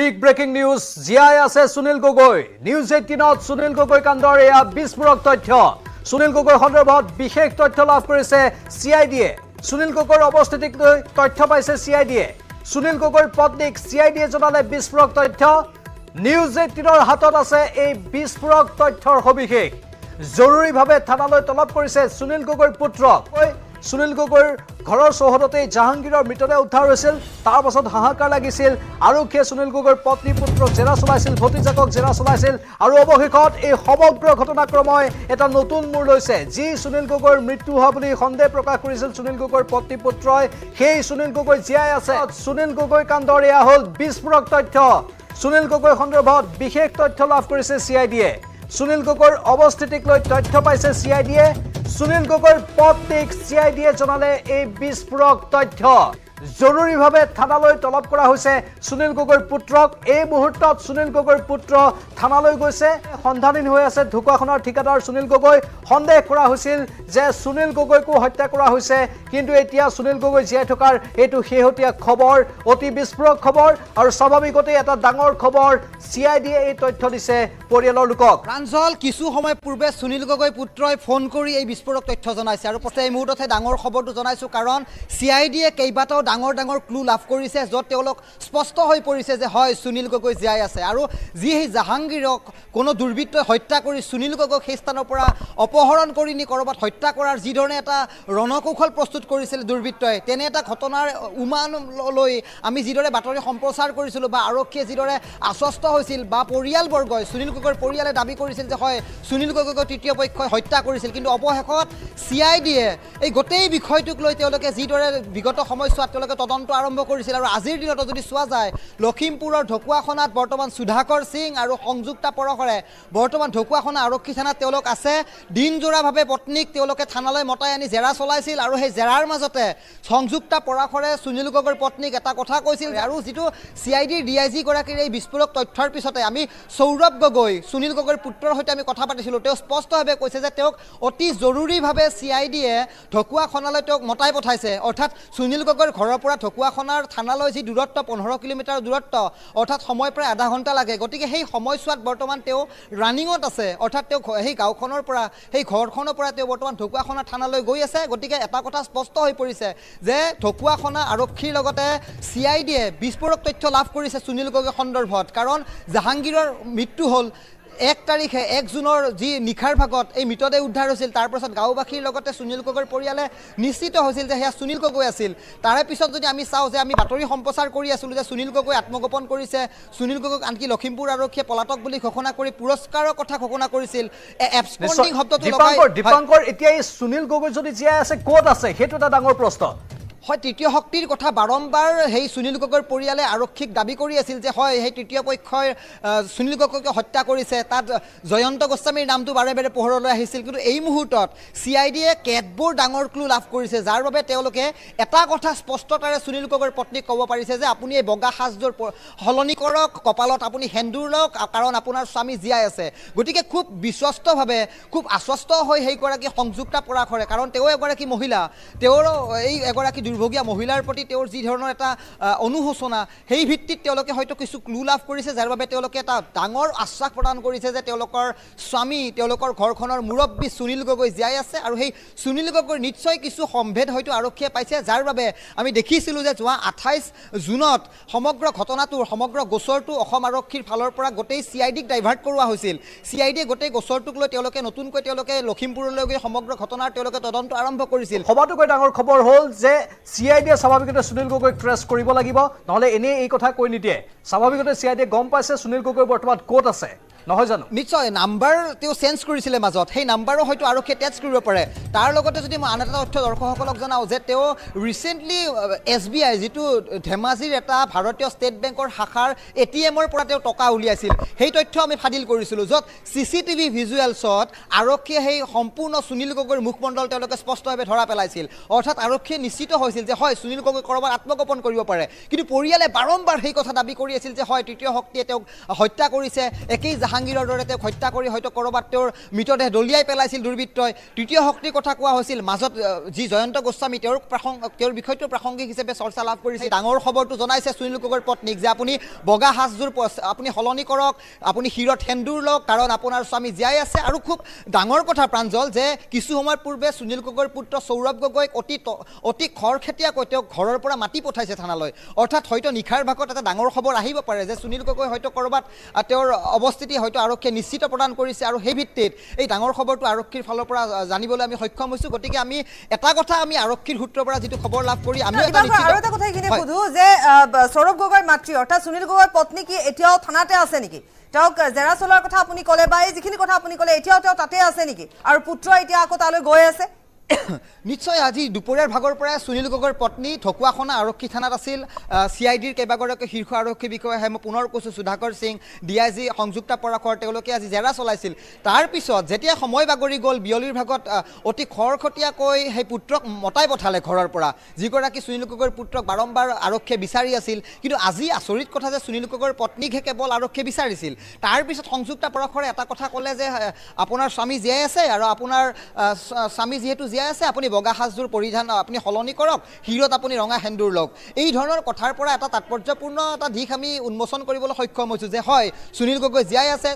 Big breaking news, জিয়াই আছে Sunil Gogoi. News 18ত Sunil Gogoi কাণ্ডৰ এয়া বিস্ফোৰক তথ্য। সুনীল গগৈ সন্দৰ্ভত বিশেষ তথ্য লাভ কৰিছে CIDয়ে। সুনীল গগৈৰ অৱস্থিতিক লৈ তথ্য পাইছে CIDয়ে। সুনীল গগৈৰ পত্নীক CIDয়ে জনালে বিস্ফোৰক তথ্য। নিউজ 18ৰ হাতত আছে এই বিস্ফোৰক তথ্যৰ সবিশেষ। জৰুৰীভাৱে থানালৈ তলব কৰিছে সুনীল গগৈৰ পুত্ৰক। সুনীল গগৈৰ ঘৰৰ চৌহদতে জাহাংগীৰৰ মৃতদেহ উদ্ধাৰ হৈছিল। তাৰ পাছত হাহাকাৰ লাগিছিল। আৰক্ষীয়ে সুনীল গগৈৰ পত্নী পুত্ৰক জেৰা চলাইছিল, ভতিজাকক জেৰা চলাইছিল আৰু অৱশেষত এই সমগ্ৰ ঘটনাক্ৰমই এটা নতুন মূৰ লৈছে। যি সুনীল গগৈৰ মৃত্যু হোৱা বুলি সন্দেহ প্ৰকাশ কৰিছিল সুনীল গগৈৰ পত্নী পুত্ৰই, সেই সুনীল গগৈ জীয়াই আছে। সুনীল গগৈ কাণ্ডৰ এয়া হ'ল বিস্ফোৰক তথ্য। সুনীল গগৈ সন্দৰ্ভত বিশেষ তথ্য লাভ কৰিছে CIDয়ে। সুনীল গগৈৰ অৱস্থিতিক লৈ তথ্য পাইছে CIDয়ে। সুনীল গগৈৰ পত্নীক CIDয়ে জনালে এই বিস্ফোৰক তথ্য। জৰুৰীভাৱে থানালৈ তলব কৰা হৈছে সুনীল গগৈৰ পুত্ৰক। এই মুহূৰ্তত সুনীল গগৈৰ পুত্ৰ থানালৈ গৈছে। সন্ধানহীন হৈ আছে ঢকুৱাখনৰ ঠিকাদাৰ সুনীল গগৈ। সন্দেহ কৰা হৈছিল যে সুনীল গগৈকো হত্যা কৰা হৈছে, কিন্তু এতিয়া সুনীল গগৈ জীয়াই থকাৰ এইটো শেহতীয়া খবৰ, অতি বিস্ফোৰক খবৰ আৰু স্বাভাৱিকতে এটা ডাঙৰ খবৰ। CIDয়ে এই তথ্য দিছে পৰিয়ালৰ লোকক। প্ৰাঞ্জল, কিছু সময় পূৰ্বে সুনীল গগৈ পুত্ৰই ফোন কৰি এই বিস্ফোৰক তথ্য জনাইছে আৰু প্ৰথমে এই মুহূৰ্ততে ডাঙৰ খবৰটো জনাইছোঁ, কাৰণ CIDয়ে কেইবাটাও ডাঙৰ ডাঙৰ ক্লু লাভ কৰিছে, য'ত তেওঁলোক স্পষ্ট হৈ পৰিছে যে হয় সুনীল গগৈ জীয়াই আছে। আৰু যি সেই জাহাংগীৰক কোনো দুৰ্বৃত্তই হত্যা কৰি সুনীল গগৈক সেই স্থানৰ পৰা অপহৰণ কৰি নি ক'ৰবাত হত্যা কৰাৰ যিধৰণে এটা ৰণকৌশল প্ৰস্তুত কৰিছিল দুৰ্বৃত্তই, তেনে এটা ঘটনাৰ উমান লৈ আমি যিদৰে বাতৰি সম্প্ৰচাৰ কৰিছিলোঁ বা আৰক্ষীয়ে যিদৰে আশ্বস্ত হৈছিল বা পৰিয়ালবৰ্গই, সুনীল গগৈৰ পৰিয়ালে দাবী কৰিছিল যে হয় সুনীল গগৈক তৃতীয় পক্ষই হত্যা কৰিছিল, কিন্তু অৱশেষত CIDয়ে এই গোটেই বিষয়টোক লৈ তেওঁলোকে যিদৰে বিগত সময়ছোৱাত তেওঁলোকে তদন্ত আৰম্ভ কৰিছিল। আৰু আজিৰ দিনতো যদি চোৱা যায়, লখিমপুৰৰ ঢকুৱাখনাত বৰ্তমান সুধাকৰ সিং আৰু সংযুক্তা পৰশৰে বৰ্তমান ঢকুৱাখনা আৰক্ষী থানাত তেওঁলোক আছে। দিনজোৰাভাৱে পত্নীক তেওঁলোকে থানালৈ মতাই আনি জেৰা চলাইছিল আৰু সেই জেৰাৰ মাজতে সংযুক্তা পৰশৰে সুনীল গগৈৰ পত্নীক এটা কথা কৈছিল। আৰু যিটো CIDৰ DIG গৰাকীৰ এই বিস্ফোৰক তথ্যৰ পিছতে আমি সৌৰভ গগৈ, সুনীল গগৈৰ পুত্ৰৰ সৈতে আমি কথা পাতিছিলোঁ। তেওঁ স্পষ্টভাৱে কৈছে যে তেওঁক অতি জৰুৰীভাৱে CIDয়ে ঢকুৱাখনালৈ তেওঁক মতাই পঠাইছে। অৰ্থাৎ সুনীল গগৈৰ ঘৰৰ পৰা ঢকুৱাখনাৰ থানালৈ যি দূৰত্ব 15 কিলোমিটাৰ দূৰত্ব, অৰ্থাৎ সময় প্ৰায় আধা ঘণ্টা লাগে। গতিকে সেই সময়ছোৱাত বৰ্তমান তেওঁ ৰানিঙত আছে, অৰ্থাৎ তেওঁ সেই গাঁওখনৰ পৰা, সেই ঘৰখনৰ পৰা তেওঁ বৰ্তমান ঢকুৱাখনা থানালৈ গৈ আছে। গতিকে এটা কথা স্পষ্ট হৈ পৰিছে যে ঢকুৱাখনা আৰক্ষীৰ লগতে CIDয়ে বিস্ফোৰক তথ্য লাভ কৰিছে সুনীল গগৈ সন্দৰ্ভত, কাৰণ জাহাংগীৰৰ মৃত্যু হ'ল 1 তাৰিখে 1 জুনৰ যি নিশাৰ ভাগত এই মৃতদেহ উদ্ধাৰ হৈছিল। তাৰ পাছত গাঁওবাসীৰ লগতে সুনীল গগৈৰ পৰিয়ালে নিশ্চিত হৈছিল যে সেয়া সুনীল গগৈ আছিল। তাৰে পিছত যদি আমি চাওঁ যে আমি বাতৰি সম্প্ৰচাৰ কৰি আছিলোঁ যে সুনীল গগৈ আত্মগোপন কৰিছে, সুনীল গগৈক আনকি লখিমপুৰ আৰক্ষীয়ে পলাতক বুলি ঘোষণা কৰি পুৰস্কাৰৰ কথা ঘোষণা কৰিছিল। এবস্পন্ডিং শব্দটো দীপাংকৰ, এতিয়া এই সুনীল গগৈ যদি জীয়াই আছে, ক'ত আছে, সেইটো এটা ডাঙৰ প্ৰশ্ন। হয়, তৃতীয় শক্তিৰ কথা বাৰম্বাৰ সেই সুনীল গগৈৰ পৰিয়ালে আৰক্ষীক দাবী কৰি আছিল যে হয় সেই তৃতীয় পক্ষই সুনীল গগৈক হত্যা কৰিছে। তাত জয়ন্ত গোস্বামীৰ নামটো বাৰে বাৰে পোহৰলৈ আহিছিল, কিন্তু এই মুহূৰ্তত CIDয়ে কেতবোৰ ডাঙৰ ক্লু লাভ কৰিছে, যাৰ বাবে তেওঁলোকে এটা কথা স্পষ্টতাৰে সুনীল গগৈৰ পত্নীক ক'ব পাৰিছে যে আপুনি এই বগা সাজযোৰ সলনি কৰক, কপালত আপুনি সেন্দুৰ লওক, কাৰণ আপোনাৰ স্বামী জীয়াই আছে। গতিকে খুব বিশ্বস্তভাৱে, খুব আশ্বস্ত হৈ সেইগৰাকী সংযুক্তা পৰাশৰে, কাৰণ তেওঁ এগৰাকী মহিলা, তেওঁৰো এই এগৰাকী দুৰ্ভগীয়া মহিলাৰ প্ৰতি তেওঁৰ যি ধৰণৰ এটা অনুশোচনা, সেই ভিত্তিত তেওঁলোকে হয়তো কিছু ক্লু লাভ কৰিছে, যাৰ বাবে তেওঁলোকে এটা ডাঙৰ আশ্বাস প্ৰদান কৰিছে যে তেওঁলোকৰ স্বামী, তেওঁলোকৰ ঘৰখনৰ মুৰব্বী সুনীল গগৈ জীয়াই আছে। আৰু সেই সুনীল গগৈৰ নিশ্চয় কিছু সম্ভেদ হয়তো আৰক্ষীয়ে পাইছে, যাৰ বাবে আমি দেখিছিলোঁ যে যোৱা 28 জুনত সমগ্ৰ ঘটনাটোৰ, সমগ্ৰ গোচৰটো অসম আৰক্ষীৰ ফালৰ পৰা গোটেই CIDক ডাইভাৰ্ট কৰোৱা হৈছিল। CIDয়ে গোটেই গোচৰটোক লৈ তেওঁলোকে নতুনকৈ লখিমপুৰলৈ গৈ সমগ্ৰ ঘটনাৰ তেওঁলোকে তদন্ত আৰম্ভ কৰিছিল। সবাতোকৈ ডাঙৰ খবৰ হ'ল যে CIDয়ে স্বাভাৱিকতে সুনীল গগৈক ট্ৰেছ কৰিব লাগিব, নহ'লে এনেই এই কথা কৈ নিদিয়ে। স্বাভাৱিকতে CIDয়ে গম পাইছে সুনীল গগৈ বৰ্তমান ক'ত আছে, নহয় জানো? নিশ্চয় নাম্বাৰ তেওঁ চেঞ্জ কৰিছিলে মাজত, সেই নাম্বাৰো হয়তো আৰক্ষীয়ে টেচ কৰিব পাৰে। তাৰ লগতে যদি মই আন এটা তথ্য দৰ্শকসকলক জনাওঁ যে তেওঁ ৰিচেণ্টলি SBI, যিটো ধেমাজিৰ এটা ভাৰতীয় ষ্টেট বেংকৰ শাখাৰ ATMৰ পৰা তেওঁ টকা উলিয়াইছিল, সেই তথ্য আমি ফাদিল কৰিছিলোঁ, য'ত CCTV ভিজুৱেলছত আৰক্ষীয়ে সেই সম্পূৰ্ণ সুনীল গগৈৰ মুখমণ্ডল তেওঁলোকে স্পষ্টভাৱে ধৰা পেলাইছিল। অৰ্থাৎ আৰক্ষীয়ে নিশ্চিত হৈছে হৈছিল যে হয় সুনীল গগৈ ক'ৰবাত আত্মগোপন কৰিব পাৰে কিন্তু পৰিয়ালে বাৰম্বাৰ সেই কথা দাবী কৰি আছিল যে হয় তৃতীয় শক্তিয়ে তেওঁক হত্যা কৰিছে একেই জাহাংগীৰৰ দৰে তেওঁক হত্যা কৰি হয়তো ক'ৰবাত তেওঁৰ মৃতদেহ দলিয়াই পেলাইছিল দুৰ্বৃত্তই তৃতীয় শক্তিৰ কথা কোৱা হৈছিল মাজত যি জয়ন্ত গোস্বামী তেওঁৰ বিষয়টো প্ৰাসংগিক হিচাপে চৰ্চা লাভ কৰিছে ডাঙৰ খবৰটো জনাইছে সুনীল গগৈৰ পত্নীক যে আপুনি বগা সাজযোৰ আপুনি সলনি কৰক আপুনি শিৰত সেন্দুৰ লওক কাৰণ আপোনাৰ স্বামী জীয়াই আছে আৰু খুব ডাঙৰ কথা প্ৰাঞ্জল যে কিছু সময় পূৰ্বে সুনীল গগৈৰ পুত্ৰ সৌৰভ গগৈক অতি খৰখেতীয়াকৈ তেওঁক ঘৰৰ পৰা মাতি পঠাইছে থানালৈ অৰ্থাৎ হয়তো নিশাৰ ভাগত এটা ডাঙৰ খবৰ আহিব পাৰে যে সুনীল গগৈ হয়তো ক'ৰবাত তেওঁৰ অৱস্থিতি হয়তো আৰক্ষীয়ে নিশ্চিত প্ৰদান কৰিছে আৰু সেই ভিত্তিত এই ডাঙৰ খবৰটো আৰক্ষীৰ ফালৰ পৰা জানিবলৈ আমি সক্ষম হৈছোঁ গতিকে আমি এটা কথা আমি আৰক্ষীৰ সূত্ৰৰ পৰা যিটো খবৰ লাভ কৰি আমি আৰু এটা কথা এইখিনি সুধো যে সৌৰভ গগৈৰ মাতৃ অৰ্থাৎ সুনীল গগৈৰ পত্নী কি এতিয়াও থানাতে আছে নেকি তেওঁক জেৰা চলোৱাৰ কথা আপুনি ক'লে বা এই যিখিনি কথা আপুনি ক'লে এতিয়াও তেওঁ তাতে আছে নেকি আৰু পুত্ৰ এতিয়া আকৌ তালৈ গৈ আছে নিশ্চয় আজি দুপৰীয়াৰ ভাগৰ পৰাই সুনীল গগৈৰ পত্নী ঢকুৱাখনা আৰক্ষী থানাত আছিল CIDৰ কেইবাগৰাকী শীৰ্ষ আৰক্ষী বিষয়া মই পুনৰ কৈছোঁ সুধাকৰ সিং DIG সংযুক্তা পৰাশৰ তেওঁলোকে আজি জেৰা চলাইছিল তাৰপিছত যেতিয়া সময় বাগৰি গ'ল বিয়লিৰ ভাগত অতি খৰখতীয়াকৈ সেই পুত্ৰক মতাই পঠালে ঘৰৰ পৰা যিগৰাকী সুনীল গগৈৰ পুত্ৰক বাৰম্বাৰ আৰক্ষীয়ে বিচাৰি আছিল কিন্তু আজি আচৰিত কথা যে সুনীল গগৈৰ পত্নীকহে কেৱল আৰক্ষীয়ে বিচাৰিছিল তাৰপিছত সংযুক্তা পৰাশৰে এটা কথা ক'লে যে আপোনাৰ স্বামী জীয়াই আছে আৰু আপোনাৰ স্বামী যিহেতু জীয়াই আছে আপুনি বগা সাজযোৰ পৰিধান আপুনি সলনি কৰক হিৰত আপুনি ৰঙা সেন্দুৰ লওক এই ধৰণৰ কথাৰ পৰা এটা তাৎপৰ্যপূৰ্ণ এটা দিশ আমি উন্মোচন কৰিবলৈ সক্ষম হৈছোঁ যে হয় সুনীল গগৈ জীয়াই আছে